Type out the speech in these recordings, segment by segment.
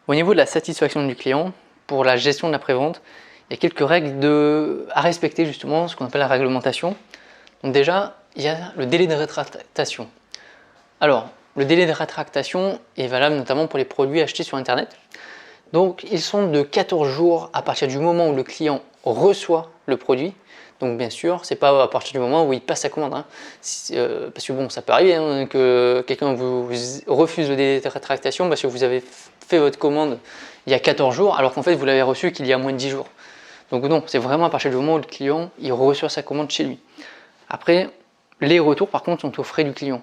Au niveau de la satisfaction du client, pour la gestion de la prévente, il y a quelques règles à respecter justement, ce qu'on appelle la réglementation. Donc déjà, il y a le délai de rétractation. Alors, le délai de rétractation est valable notamment pour les produits achetés sur Internet. Donc, ils sont de 14 jours à partir du moment où le client reçoit le produit. Donc, bien sûr, c'est pas à partir du moment où il passe sa commande. Hein. Parce que bon, ça peut arriver hein, que quelqu'un vous refuse le délai de rétractation parce que vous avez fait votre commande il y a 14 jours alors qu'en fait, vous l'avez reçu qu'il y a moins de 10 jours. Donc non, c'est vraiment à partir du moment où le client il reçoit sa commande chez lui. Après, les retours par contre sont aux frais du client.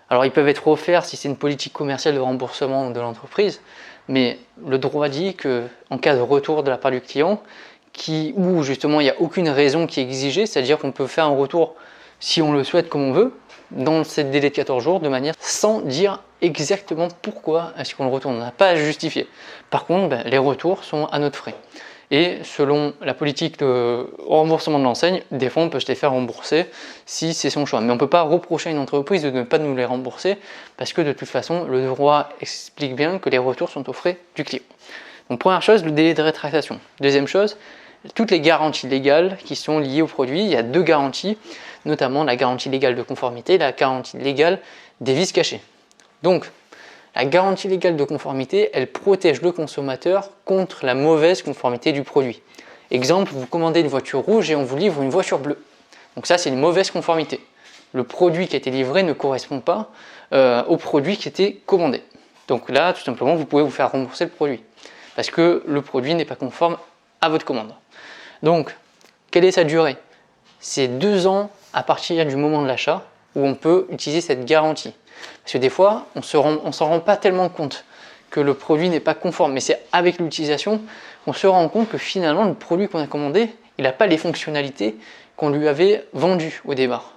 Alors ils peuvent être offerts si c'est une politique commerciale de remboursement de l'entreprise, mais le droit dit qu'en cas de retour de la part du client, où justement il n'y a aucune raison qui est exigée, c'est-à-dire qu'on peut faire un retour si on le souhaite comme on veut, dans cette délai de 14 jours, de manière sans dire exactement pourquoi est-ce qu'on le retourne, on n'a pas à justifier. Par contre, les retours sont à notre frais. Et selon la politique de remboursement de l'enseigne, des fois on peut se les faire rembourser si c'est son choix. Mais on ne peut pas reprocher à une entreprise de ne pas nous les rembourser parce que de toute façon, le droit explique bien que les retours sont aux frais du client. Donc première chose, le délai de rétractation. Deuxième chose, toutes les garanties légales qui sont liées au produit. Il y a deux garanties, notamment la garantie légale de conformité et la garantie légale des vices cachés. Donc, la garantie légale de conformité, elle protège le consommateur contre la mauvaise conformité du produit. Exemple, vous commandez une voiture rouge et on vous livre une voiture bleue. Donc ça, c'est une mauvaise conformité. Le produit qui a été livré ne correspond pas au produit qui était commandé. Donc là, tout simplement, vous pouvez vous faire rembourser le produit parce que le produit n'est pas conforme à votre commande. Donc, quelle est sa durée? C'est 2 ans à partir du moment de l'achat où on peut utiliser cette garantie. Parce que des fois, on ne s'en rend pas tellement compte que le produit n'est pas conforme. Mais c'est avec l'utilisation qu'on se rend compte que finalement, le produit qu'on a commandé, il n'a pas les fonctionnalités qu'on lui avait vendues au départ.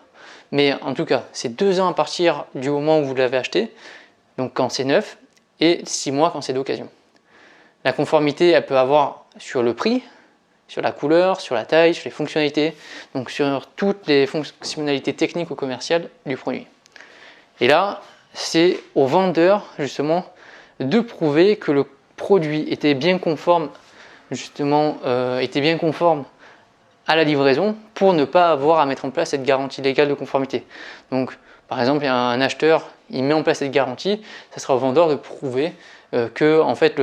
Mais en tout cas, c'est 2 ans à partir du moment où vous l'avez acheté, donc quand c'est neuf, et 6 mois quand c'est d'occasion. La conformité, elle peut avoir sur le prix, sur la couleur, sur la taille, sur les fonctionnalités, donc sur toutes les fonctionnalités techniques ou commerciales du produit. Et là, c'est au vendeur justement de prouver que le produit était bien conforme, à la livraison pour ne pas avoir à mettre en place cette garantie légale de conformité. Donc, par exemple, il y a un acheteur, il met en place cette garantie, ça sera au vendeur de prouver que en fait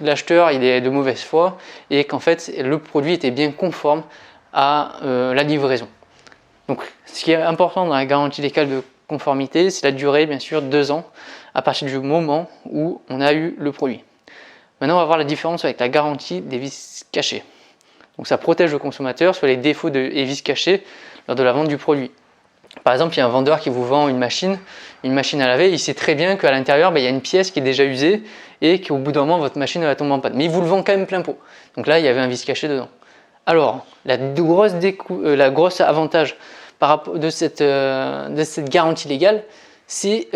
l'acheteur il est de mauvaise foi et qu'en fait le produit était bien conforme à la livraison. Donc, ce qui est important dans la garantie légale de conformité, c'est la durée, bien sûr, 2 ans à partir du moment où on a eu le produit. Maintenant, on va voir la différence avec la garantie des vices cachés. Donc, ça protège le consommateur sur les défauts et vices cachés lors de la vente du produit. Par exemple, il y a un vendeur qui vous vend une machine à laver, il sait très bien qu'à l'intérieur, il y a une pièce qui est déjà usée et qu'au bout d'un moment, votre machine va tomber en panne. Mais il vous le vend quand même plein pot. Donc là, il y avait un vice caché dedans. Alors, la grosse avantage de cette garantie légale, c'est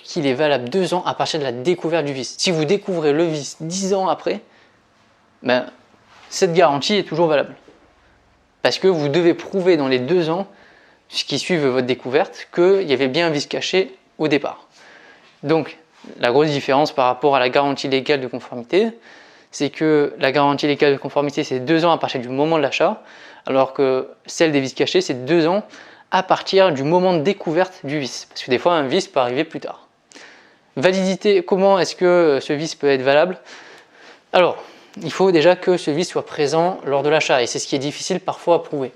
qu'il est valable 2 ans à partir de la découverte du vice. Si vous découvrez le vice 10 ans après, cette garantie est toujours valable. Parce que vous devez prouver dans les 2 ans qui suivent votre découverte qu'il y avait bien un vice caché au départ. Donc, la grosse différence par rapport à la garantie légale de conformité, c'est que la garantie légale de conformité, c'est 2 ans à partir du moment de l'achat, alors que celle des vices cachés, c'est 2 ans à partir du moment de découverte du vice. Parce que des fois, un vice peut arriver plus tard. Validité, comment est-ce que ce vice peut être valable? Alors, il faut déjà que ce vice soit présent lors de l'achat, et c'est ce qui est difficile parfois à prouver.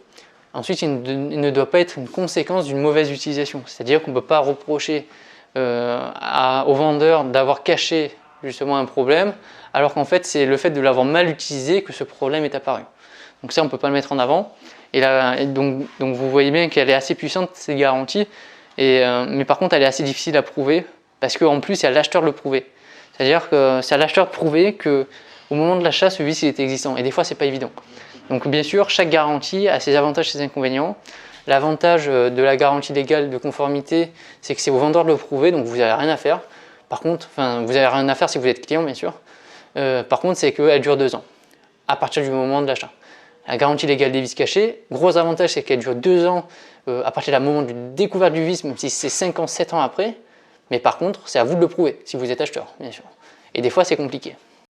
Ensuite, il ne doit pas être une conséquence d'une mauvaise utilisation, c'est-à-dire qu'on ne peut pas reprocher au vendeur d'avoir caché justement un problème, alors qu'en fait c'est le fait de l'avoir mal utilisé que ce problème est apparu. Donc ça on ne peut pas le mettre en avant, donc vous voyez bien qu'elle est assez puissante cette garantie, mais par contre elle est assez difficile à prouver, parce qu'en plus c'est à l'acheteur de le prouver. C'est-à-dire que c'est à l'acheteur de prouver qu'au moment de l'achat ce vice il est existant, et des fois c'est pas évident. Donc bien sûr chaque garantie a ses avantages et ses inconvénients. L'avantage de la garantie légale de conformité, c'est que c'est au vendeur de le prouver, donc vous n'avez rien à faire. Par contre, vous n'avez rien à faire si vous êtes client, bien sûr. Par contre, c'est qu'elle dure 2 ans, à partir du moment de l'achat. La garantie légale des vices cachés, gros avantage, c'est qu'elle dure 2 ans à partir du moment de découverte du vice, même si c'est 5 ans, 7 ans après. Mais par contre, c'est à vous de le prouver, si vous êtes acheteur, bien sûr. Et des fois, c'est compliqué.